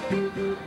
เ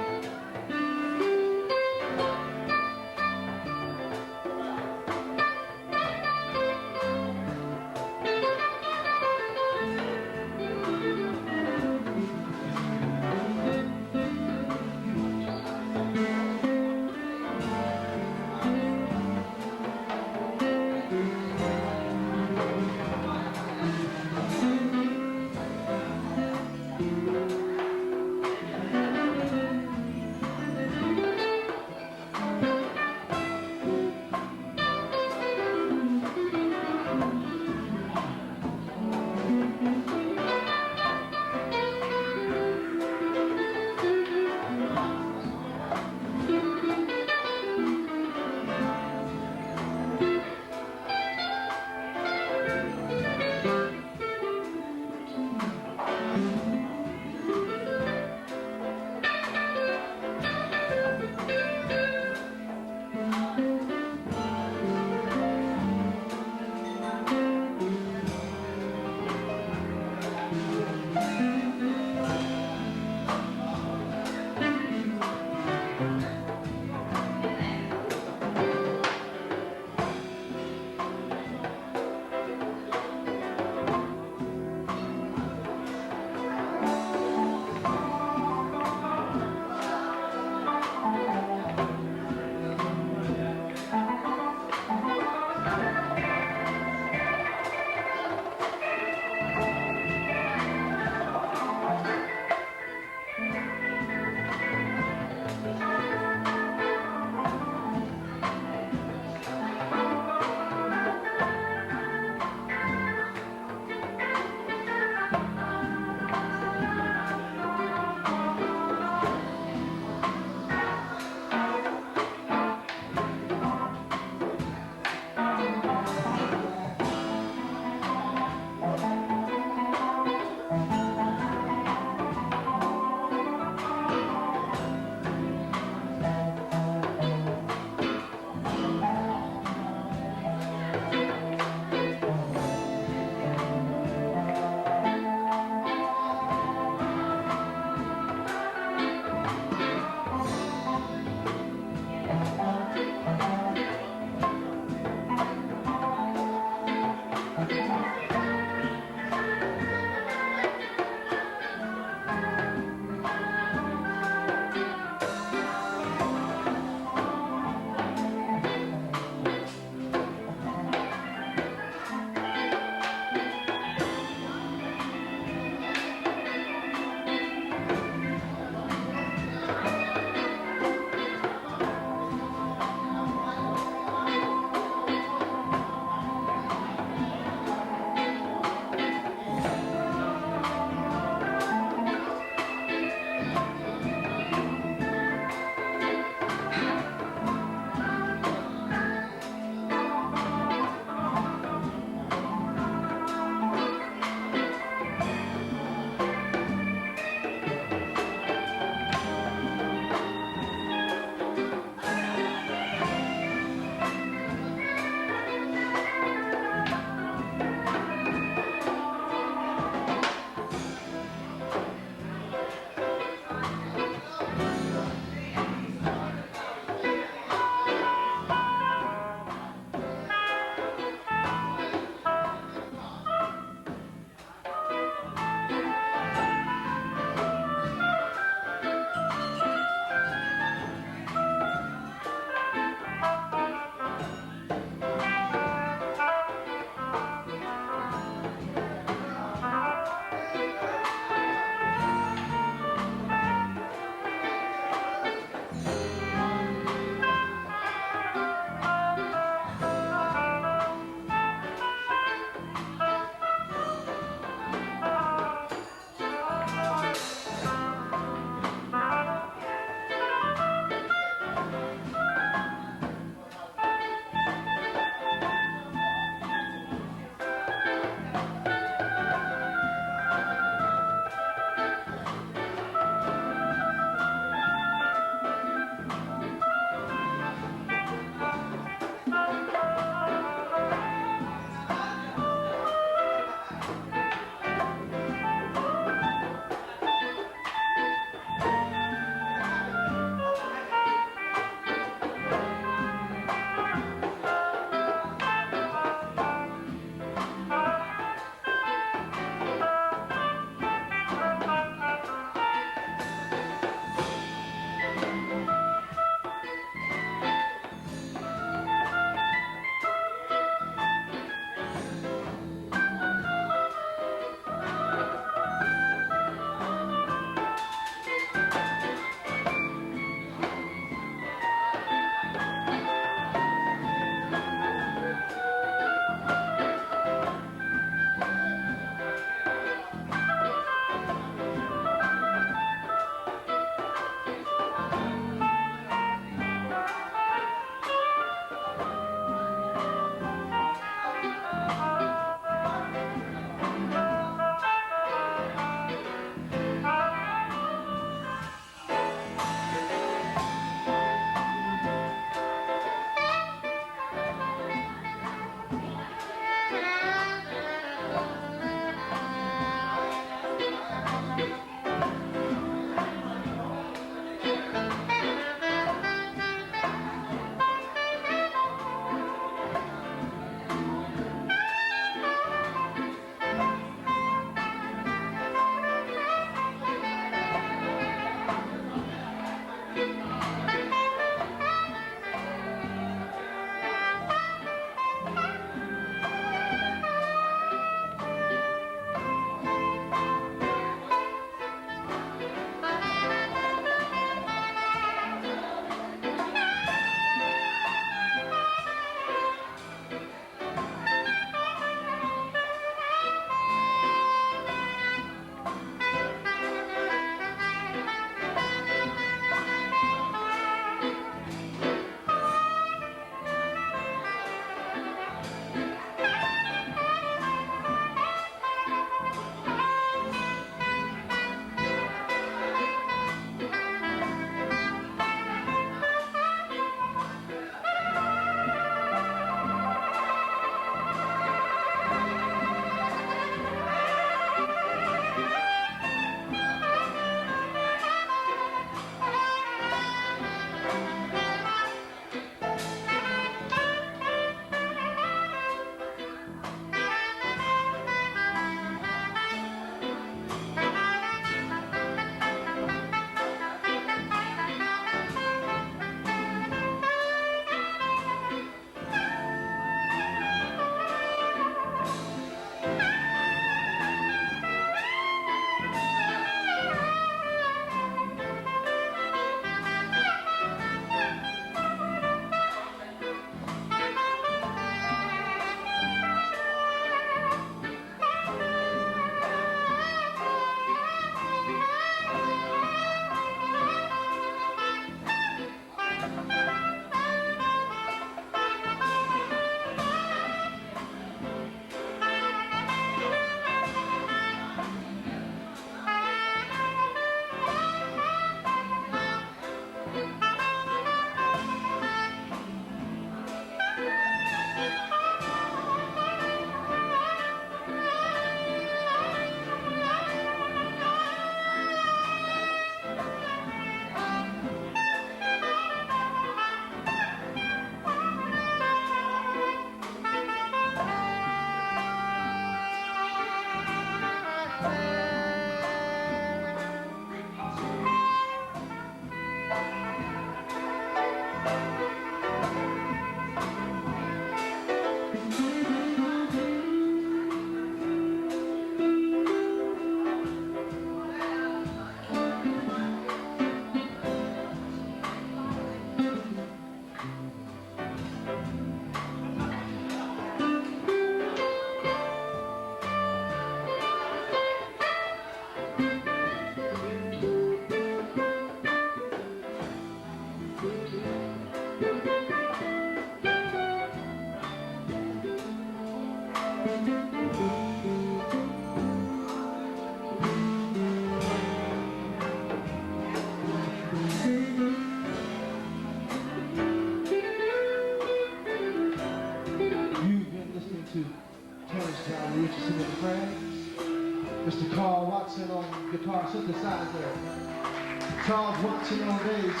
Charles Watson on bass,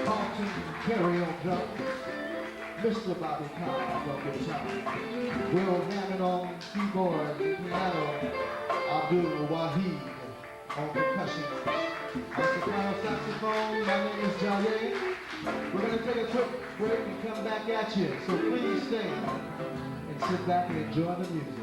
Carlton Perry on drums, Mr. Bobby Cobb on guitar, Will Hammond on keyboard and piano, Abdul Wahid on percussion. On soprano saxophone, my name is Jaye. We're going to take a quick break and come back at you, so please stay and sit back and enjoy the music.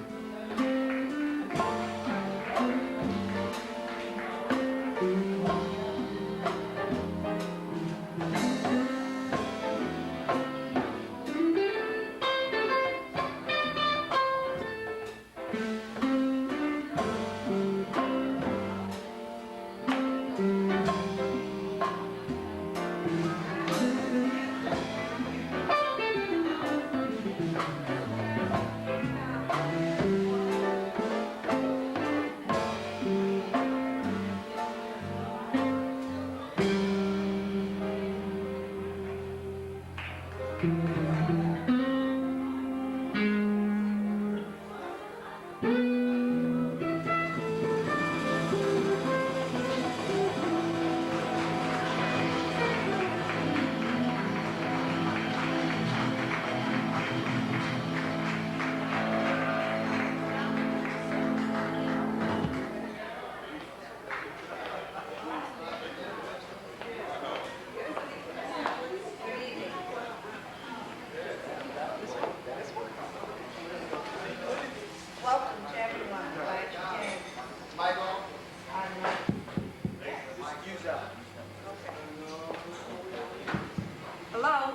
Hello?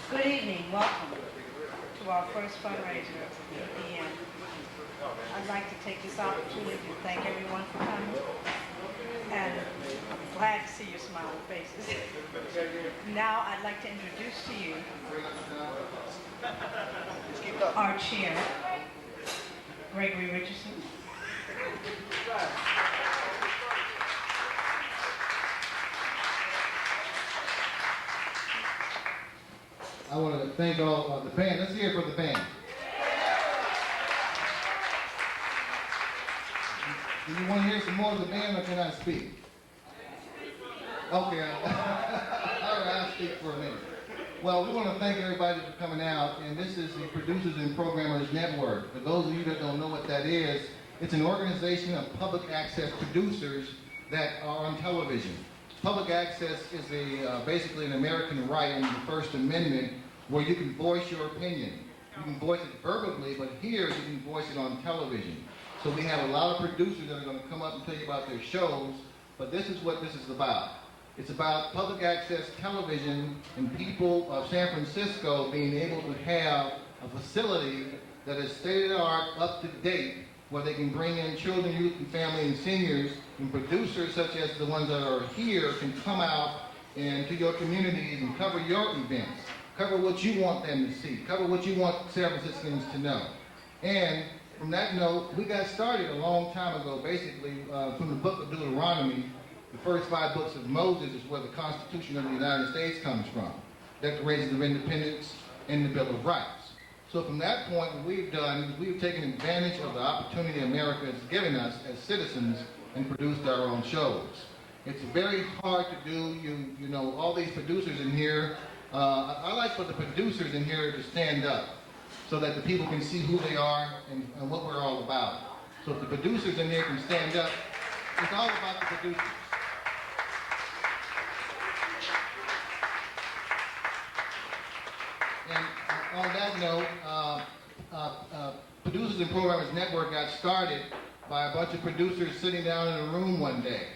Good evening, welcome to our first fundraiser of the EPM. I'd like to take this opportunity to thank everyone for coming, and I'm glad to see your smiling faces. Now I'd like to introduce to you our chair, Gregory Richardson. I want to thank all the band. Let's hear it for the band. Do you want to hear some more of the band, or can I speak? Okay, all right, I'll speak for a minute. Well, we want to thank everybody for coming out, and this is the Producers and Programmers Network. For those of you that don't know what that is, it's an organization of public access producers that are on television. Public access is basically an American right under the First Amendment where you can voice your opinion. You can voice it verbally, but here you can voice it on television. So we have a lot of producers that are going to come up and tell you about their shows, but this is what this is about. It's about public access television and people of San Francisco being able to have a facility that is state-of-the-art, up-to-date, where they can bring in children, youth, and family, and seniors, and producers such as the ones that are here can come out and to your communities and cover your events, cover what you want them to see, cover what you want San Franciscans to know. And from that note, we got started a long time ago, basically from the book of Deuteronomy. The first 5 books of Moses is where the Constitution of the United States comes from, Declaration of Independence and the Bill of Rights. So from that point, what we've done is we've taken advantage of the opportunity America has given us as citizens and produced our own shows. It's very hard to do. You know, all these producers in here, I like for the producers in here to stand up so that the people can see who they are and what we're all about. So if the producers in here can stand up, it's all about the producers. And on that note, Producers and Programmers Network got started by a bunch of producers sitting down in a room one day.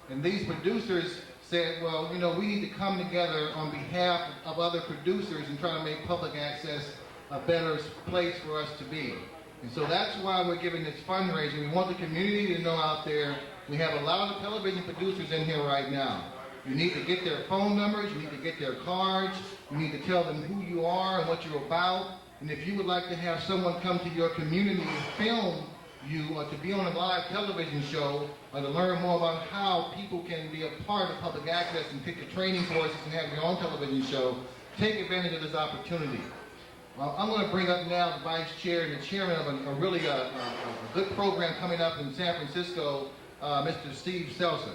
And these producers said, well, you know, we need to come together on behalf of other producers and try to make public access a better place for us to be. And so that's why we're giving this fundraiser. We want the community to know out there, we have a lot of television producers in here right now. You need to get their phone numbers, you need to get their cards, you need to tell them who you are and what you're about. And if you would like to have someone come to your community and film you, or to be on a live television show, or to learn more about how people can be a part of public access and take the training courses and have your own television show, take advantage of this opportunity. Well, I'm going to bring up now the vice chair and the chairman of a really a good program coming up in San Francisco, Mr. Steve Selson.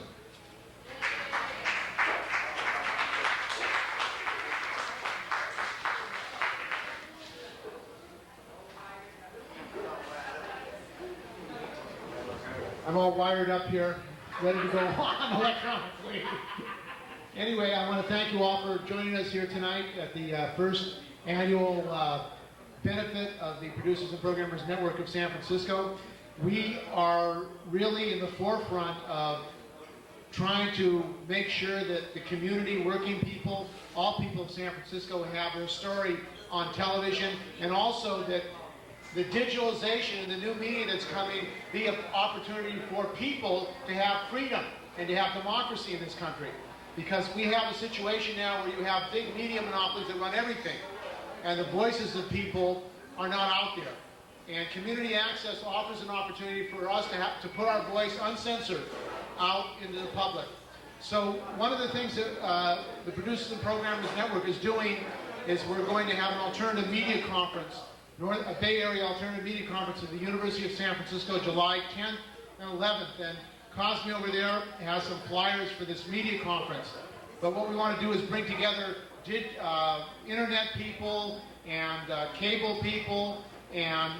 I'm all wired up here, ready to go on electronically. Anyway, I want to thank you all for joining us here tonight at the first annual benefit of the Producers and Programmers Network of San Francisco. We are really in the forefront of trying to make sure that the community, working people, all people of San Francisco have their story on television, and also that the digitalization and the new media that's coming be an opportunity for people to have freedom and to have democracy in this country. Because we have a situation now where you have big media monopolies that run everything, and the voices of people are not out there. And community access offers an opportunity for us to put our voice uncensored out into the public. So one of the things that the Producers and Programmers Network is doing is we're going to have an alternative media conference, a Bay Area Alternative Media Conference at the University of San Francisco, July 10th and 11th. And Cosme over there has some flyers for this media conference. But what we want to do is bring together internet people and cable people and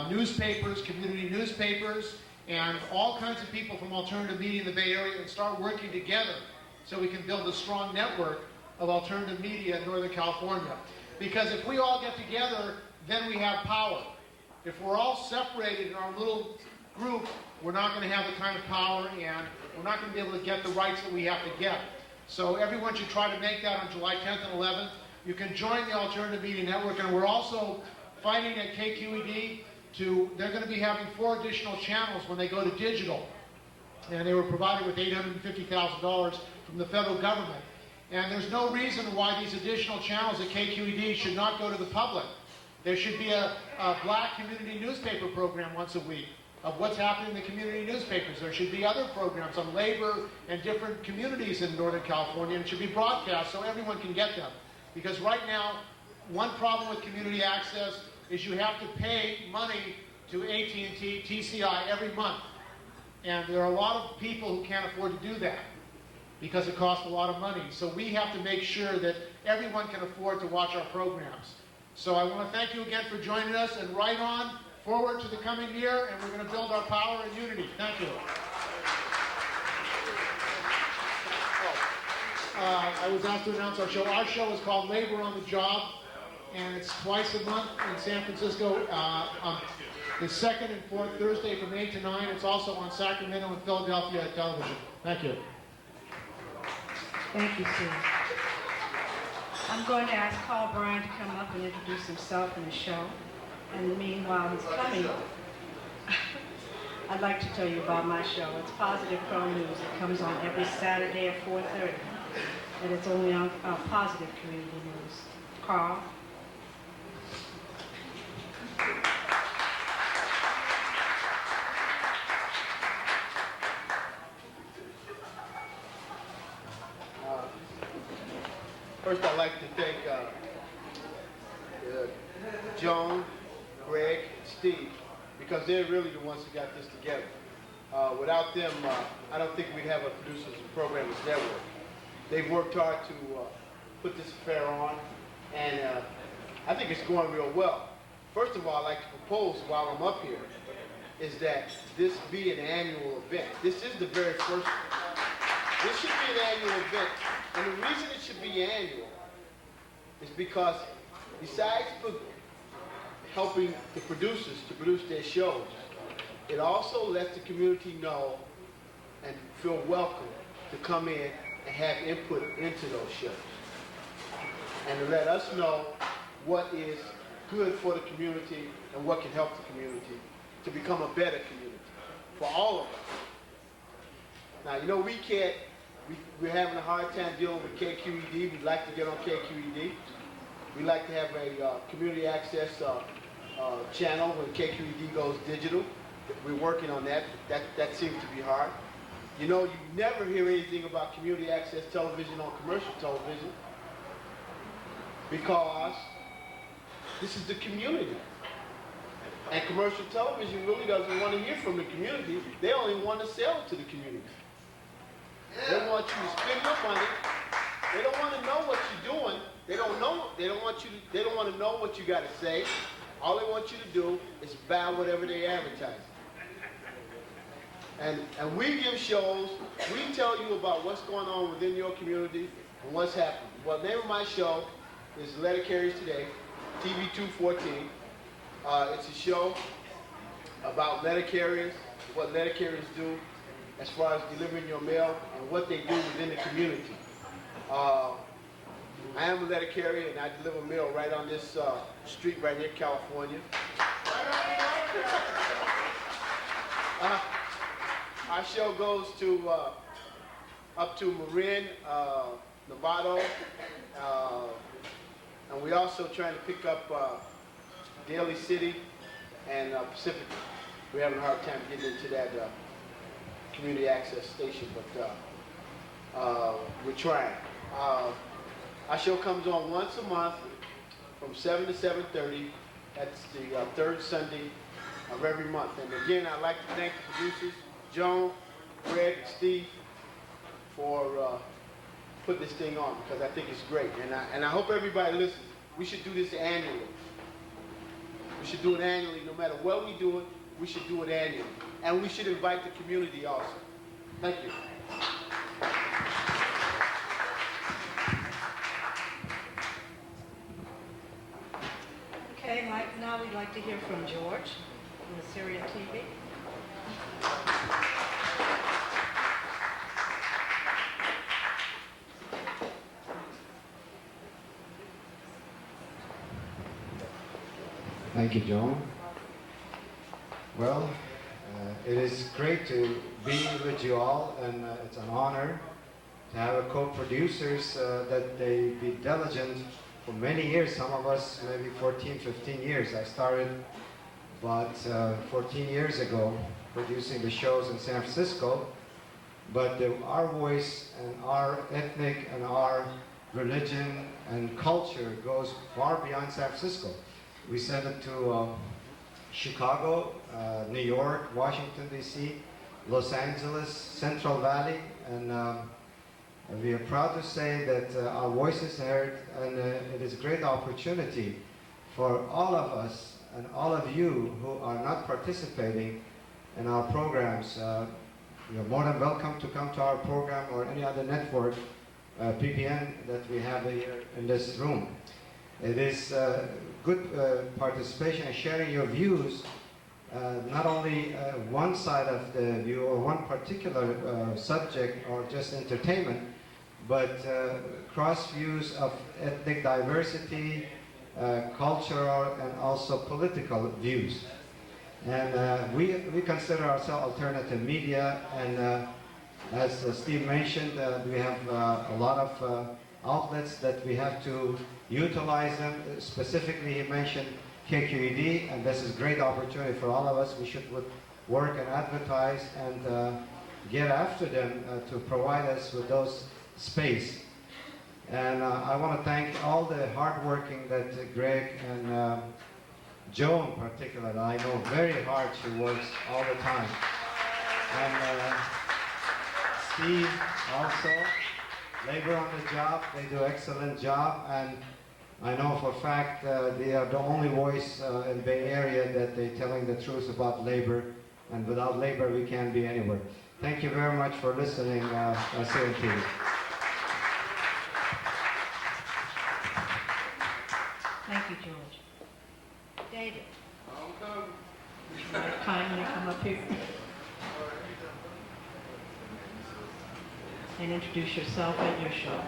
newspapers, community newspapers, and all kinds of people from alternative media in the Bay Area, and start working together so we can build a strong network of alternative media in Northern California. Because if we all get together, then we have power. If we're all separated in our little group, we're not going to have the kind of power, and we're not going to be able to get the rights that we have to get. So everyone should try to make that on July 10th and 11th. You can join the Alternative Media Network, and we're also fighting at KQED they're going to be having 4 additional channels when they go to digital. And they were provided with $850,000 from the federal government. And there's no reason why these additional channels at KQED should not go to the public. There should be a black community newspaper program once a week of what's happening in the community newspapers. There should be other programs on labor and different communities in Northern California, and it should be broadcast so everyone can get them. Because right now, one problem with community access is you have to pay money to AT&T, TCI every month. And there are a lot of people who can't afford to do that because it costs a lot of money. So we have to make sure that everyone can afford to watch our programs. So I want to thank you again for joining us, and right on forward to the coming year, and we're going to build our power and unity. Thank you. I was asked to announce our show. Our show is called Labor on the Job, and it's twice a month in San Francisco on the second and fourth Thursday from 8 to 9. It's also on Sacramento and Philadelphia television. Thank you. Thank you, Steve. I'm going to ask Carl Bryan to come up and introduce himself and the show. And meanwhile he's coming, I'd like to tell you about my show. It's Positive Pro News. It comes on every Saturday at 4:30. And it's only on Positive Community News. Carl? First, I'd like to thank Joan, Greg, and Steve, because they're really the ones who got this together. Without them, I don't think we'd have a Producers and Programmers Network. They've worked hard to put this affair on, and I think it's going real well. First of all, I'd like to propose while I'm up here is that this be an annual event. This is the very first one. This should be an annual event. And the reason it should be annual is because besides helping the producers to produce their shows, it also lets the community know and feel welcome to come in and have input into those shows. And to let us know what is good for the community and what can help the community to become a better community for all of us. Now, you know, we're having a hard time dealing with KQED. We'd like to get on KQED. We'd like to have a community access channel when KQED goes digital. We're working on that. That seems to be hard. You know, you never hear anything about community access television on commercial television because This is the community. And commercial television really doesn't want to hear from the community. They only want to sell it to the community. They want you to spend your money. They don't want to know what you're doing. They don't know. They don't want you to. They don't want to know what you got to say. All they want you to do is buy whatever they advertise. And we give shows. We tell you about what's going on within your community and what's happening. Well, the name of my show is Letter Carriers Today, TV 214. It's a show about letter carriers, what letter carriers do as far as delivering your mail and what they do within the community. I am a letter carrier and I deliver mail right on this street right near California. Our show goes to up to Marin, Novato, and we also trying to pick up Daly City and Pacifica. We're having a hard time getting into that community access station, but we're trying. Our show comes on once a month from 7 to 7:30. That's the third Sunday of every month. And again, I'd like to thank the producers, Joan, Greg, and Steve, for putting this thing on, because I think it's great. And I hope everybody listens. We should do this annually. We should do it annually. No matter what we do it, we should do it annually. And we should invite the community also. Thank you. Okay, Mike, now we'd like to hear from George from the Syria TV. Thank you, Joan. Well, it is great to be with you all, and it's an honor to have a co-producers that they be diligent for many years. Some of us maybe 14, 15 years. I started about 14 years ago producing the shows in San Francisco, but our voice and our ethnic and our religion and culture goes far beyond San Francisco. We send it to Chicago, New York, Washington, D.C., Los Angeles, Central Valley, and we are proud to say that our voice is heard, and it is a great opportunity for all of us and all of you who are not participating in our programs. You're more than welcome to come to our program or any other network, PPN, that we have here in this room. It is good participation and sharing your views, not only one side of the view or one particular subject or just entertainment, but cross views of ethnic diversity, cultural, and also political views. And we consider ourselves alternative media, and as Steve mentioned, we have a lot of outlets that we have to utilize them. Specifically, he mentioned KQED, and this is a great opportunity for all of us. We should work and advertise and get after them to provide us with those space. And I want to thank all the hard working that Greg and Joan particularly, I know very hard, she works all the time. And Steve also, labor on the job, they do excellent job, and I know for a fact they are the only voice in the Bay Area that they're telling the truth about labor, and without labor we can't be anywhere. Thank you very much for listening, Rasselas TV. Thank you, George. David. Kindly come up here and introduce yourself and your show.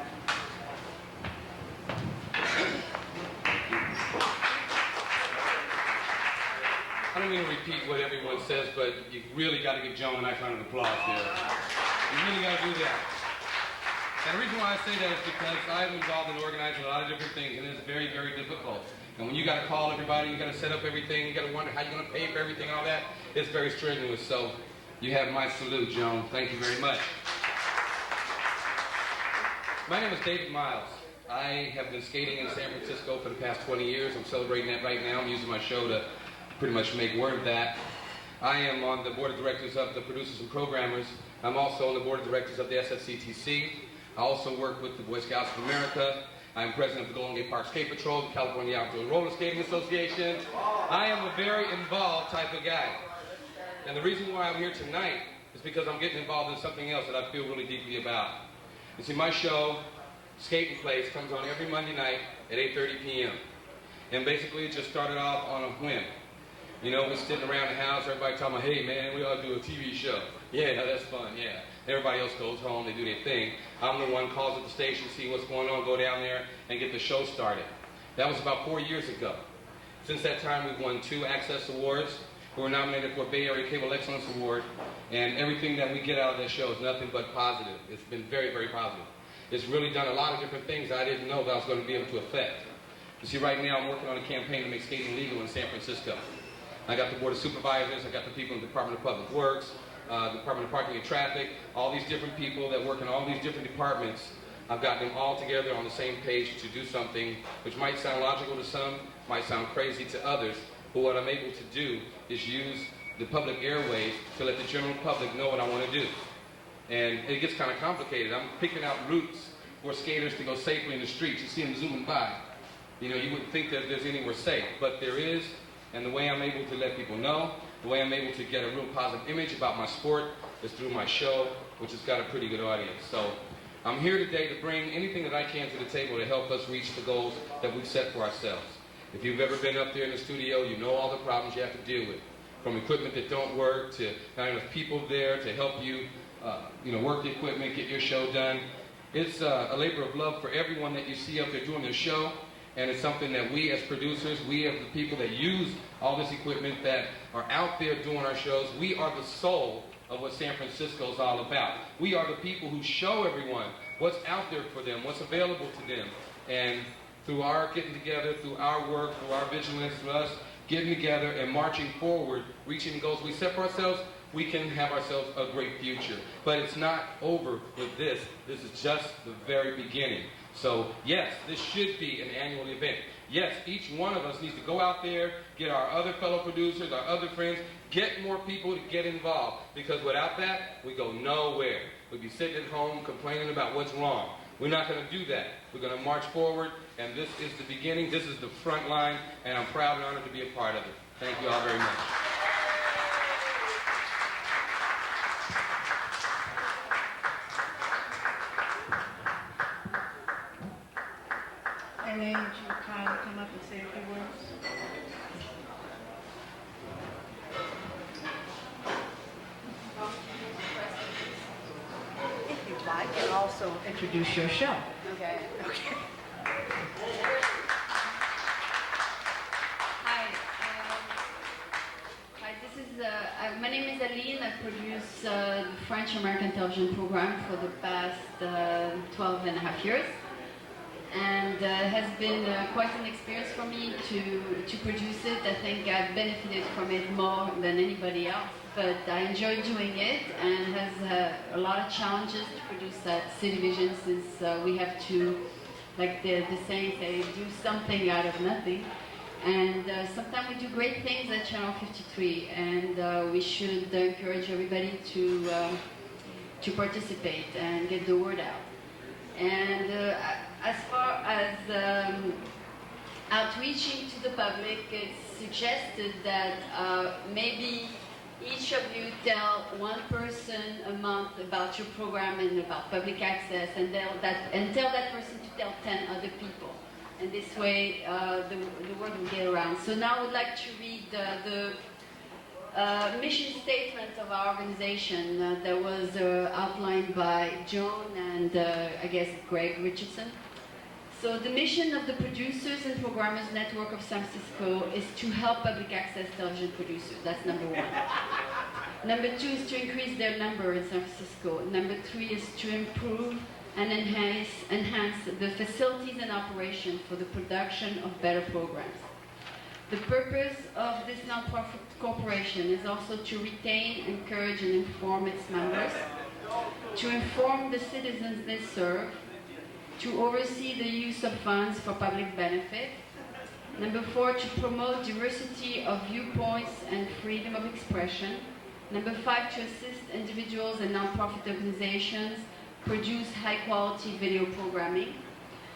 I don't mean to repeat what everyone says, but you really got to give Joan a nice round of applause here. You really got to do that. And the reason why I say that is because I'm involved in organizing a lot of different things, and it's very, very difficult. And when you got to call everybody, you got to set up everything, you got to wonder how you're going to pay for everything, all that, it's very strenuous. So you have my salute, Joan. Thank you very much. My name is David Miles. I have been skating in San Francisco for the past 20 years. I'm celebrating that right now. I'm using my show to pretty much make word of that. I am on the board of directors of the Producers and Programmers. I'm also on the board of directors of the SFCTC. I also work with the Boy Scouts of America. I'm president of the Golden Gate Park Skate Patrol, the California Outdoor Roller Skating Association. I am a very involved type of guy. And the reason why I'm here tonight is because I'm getting involved in something else that I feel really deeply about. You see, my show, Skate and Place, comes on every Monday night at 8:30 p.m. And basically it just started off on a whim. You know, we're sitting around the house, everybody talking about, hey man, we ought to do a TV show. Yeah, that's fun, yeah. Everybody else goes home, they do their thing. I'm the one calls at the station, see what's going on, go down there and get the show started. That was about 4 years ago. Since that time, we've won 2 Access Awards. We were nominated for a Bay Area Cable Excellence Award, and everything that we get out of that show is nothing but positive. It's been very, very positive. It's really done a lot of different things that I didn't know that I was going to be able to affect. You see, right now I'm working on a campaign to make skating legal in San Francisco. I got the Board of Supervisors, I got the people in the Department of Public Works, Department of Parking and Traffic, all these different people that work in all these different departments. I've got them all together on the same page to do something which might sound logical to some, might sound crazy to others, but what I'm able to do is use the public airways to let the general public know what I want to do. And it gets kind of complicated. I'm picking out routes for skaters to go safely in the streets. You see them zooming by. You know, you wouldn't think that there's anywhere safe, but there is. And the way I'm able to let people know, the way I'm able to get a real positive image about my sport is through my show, which has got a pretty good audience. So I'm here today to bring anything that I can to the table to help us reach the goals that we've set for ourselves. If you've ever been up there in the studio, you know all the problems you have to deal with. From equipment that don't work, to not enough people there to help you, work the equipment, get your show done. It's a labor of love for everyone that you see up there doing their show. And it's something that we as producers, we as the people that use all this equipment that are out there doing our shows, we are the soul of what San Francisco is all about. We are the people who show everyone what's out there for them, what's available to them. And through our getting together, through our work, through our vigilance, through us getting together and marching forward, reaching the goals we set for ourselves, we can have ourselves a great future. But it's not over with this. This is just the very beginning. So yes, this should be an annual event. Yes, each one of us needs to go out there, get our other fellow producers, our other friends, get more people to get involved. Because without that, we go nowhere. We'd be sitting at home complaining about what's wrong. We're not going to do that. We're going to march forward, and this is the beginning. This is the front line, and I'm proud and honored to be a part of it. Thank you all very much. Aline, would you kindly come up and say a few words? If you'd like, and also introduce your show. Okay. Okay. Hi. Hi. This is my name is Aline. I produce the French-American television program for the past 12 and a half years. And it has been quite an experience for me to produce it. I think I've benefited from it more than anybody else, but I enjoy doing it, and has a lot of challenges to produce at Cityvision, since we have to, like the saying say, do something out of nothing. And sometimes we do great things at Channel 53, and we should encourage everybody to participate and get the word out. And as far as outreaching to the public, it's suggested that maybe each of you tell one person a month about your program and about public access, and tell that person to tell 10 other people. And this way, the word will get around. So now I would like to read the mission statement of our organization that was outlined by Joan and I guess Greg Richardson. So the mission of the Producers and Programmers Network of San Francisco is to help public access television producers. That's number one. Number two is to increase their number in San Francisco. Number three is to improve and enhance the facilities and operation for the production of better programs. The purpose of this nonprofit corporation is also to retain, encourage, and inform its members, to inform the citizens they serve, to oversee the use of funds for public benefit. Number 4, to promote diversity of viewpoints and freedom of expression. Number 5, to assist individuals and nonprofit organizations produce high-quality video programming.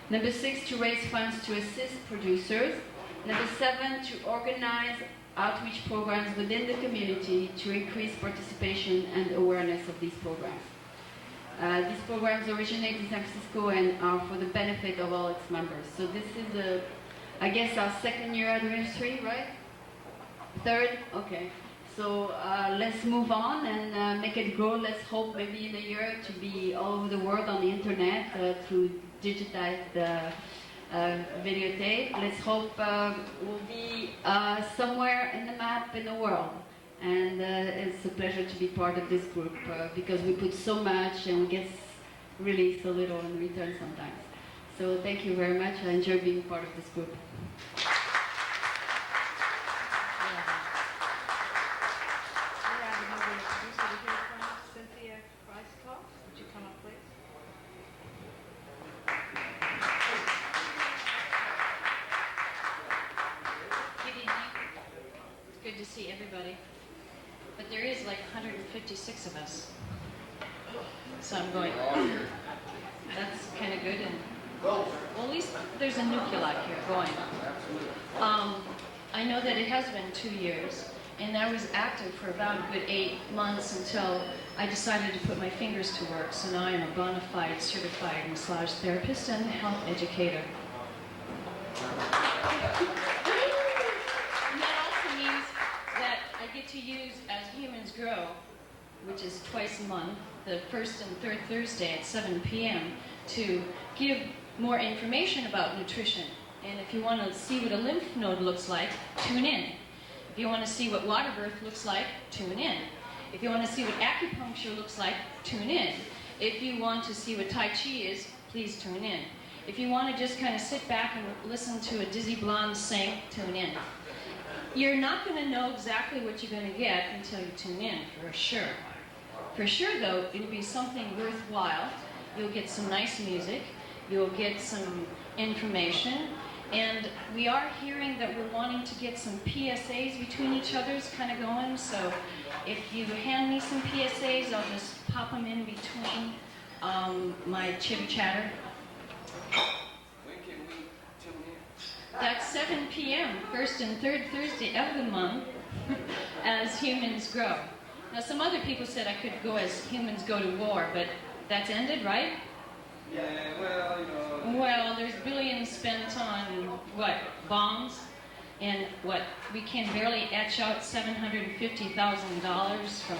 Number 6, to raise funds to assist producers. Number 7, to organize outreach programs within the community to increase participation and awareness of these programs. These programs originate in San Francisco and are for the benefit of all its members. So this is, I guess, our second year anniversary, right? Third? Okay. So let's move on and make it grow. Let's hope maybe in a year to be all over the world on the internet through digitized videotape. Let's hope we'll be somewhere in the map in the world. And it's a pleasure to be part of this group because we put so much and we get really so little in return sometimes. So thank you very much. I enjoy being part of this group. To see everybody, but there is like 156 of us, so I'm going, that's kind of good, and well, at least there's a nuclei here going. I know that it has been 2 years, and I was active for about a good 8 months until I decided to put my fingers to work, so now I'm a bona fide certified massage therapist and health educator. I get to use As Humans Grow, which is twice a month, the first and third Thursday at 7 p.m. to give more information about nutrition. And if you want to see what a lymph node looks like, tune in. If you want to see what water birth looks like, tune in. If you want to see what acupuncture looks like, tune in. If you want to see what Tai Chi is, please tune in. If you want to just kind of sit back and listen to a dizzy blonde sing, tune in. You're not going to know exactly what you're going to get until you tune in, for sure. For sure, though, it'll be something worthwhile. You'll get some nice music. You'll get some information. And we are hearing that we're wanting to get some PSAs between each other's kind of going. So if you hand me some PSAs, I'll just pop them in between my chitter-chatter. That's 7 p.m., first and third Thursday of the month, As Humans Grow. Now, some other people said I could go As Humans Go to War, but that's ended, right? Yeah, well, you know. Well, there's billions spent on, what, bombs? And what, we can barely etch out $750,000 from...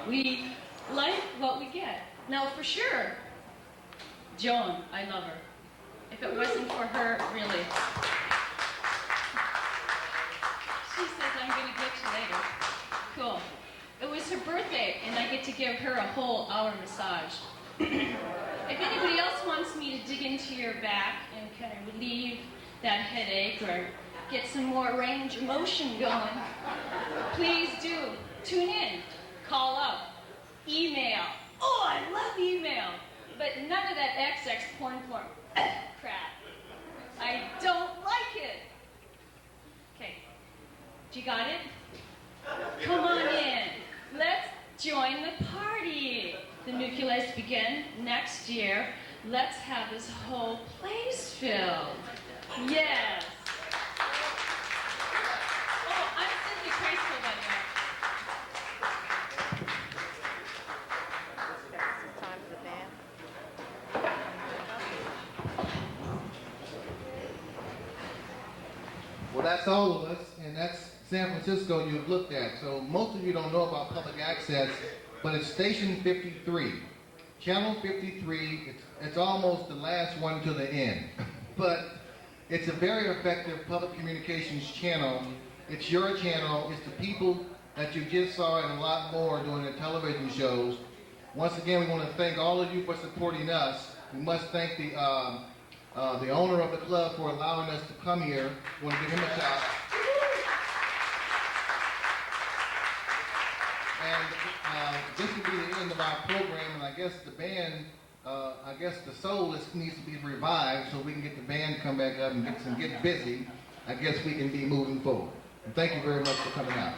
We like what we get. Now, for sure, Joan, I love her. If it wasn't for her, really. She says, I'm going to get you later. Cool. It was her birthday, and I get to give her a whole hour massage. If anybody else wants me to dig into your back and kind of relieve that headache or get some more range of motion going, please do. Tune in. Call up. Email. Oh, I love email. But none of that XX porn crap. I don't like it. Okay. You got it? Come on in. Let's join the party. The nucleus begin next year. Let's have this whole place filled. Yes. Oh, I'm Cynthia Graceful, by the way. Well, that's all of us, and that's San Francisco you've looked at. So most of you don't know about public access, but it's station 53. Channel 53, it's almost the last one to the end. But it's a very effective public communications channel. It's your channel. It's the people that you just saw and a lot more doing the television shows. Once again, we want to thank all of you for supporting us. We must thank the owner of the club for allowing us to come here. We want to give him a shout. And this will be the end of our program, and I guess the band I guess the soul needs to be revived so we can get the band come back up and get busy. I guess we can be moving forward. And thank you very much for coming out.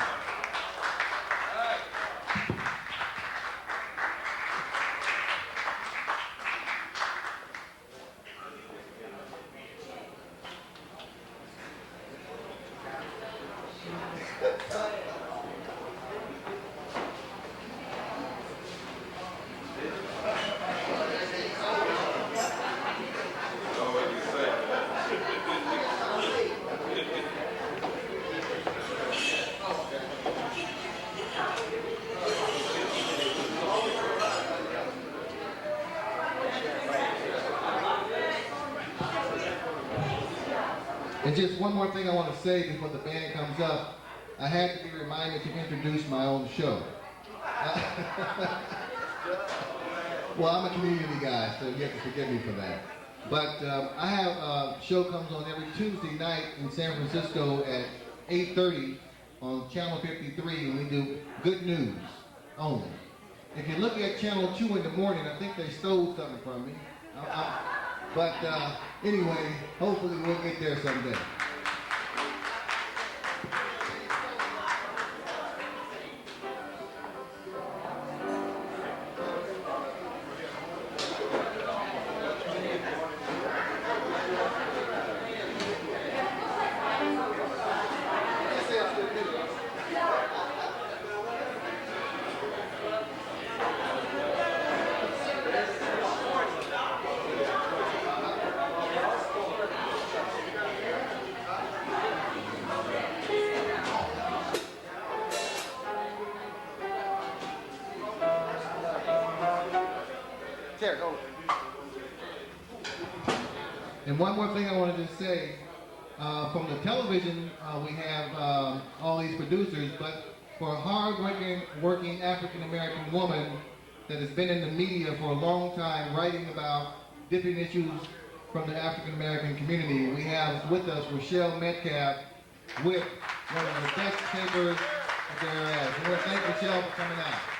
And just one more thing I want to say before the band comes up. I had to be reminded to introduce my own show. Well, I'm a community guy, so you have to forgive me for that. But I have a show comes on every Tuesday night in San Francisco at 8:30 on Channel 53, and we do good news only. If you look at Channel 2 in the morning, I think they stole something from me. But anyway, hopefully we'll get there someday. And one more thing I wanted to say, from the television, we have all these producers, but for a hard-working African-American woman that has been in the media for a long time, writing about different issues from the African-American community, we have with us Rochelle Metcalf with one of the best papers that there is. We want to thank Rochelle for coming out.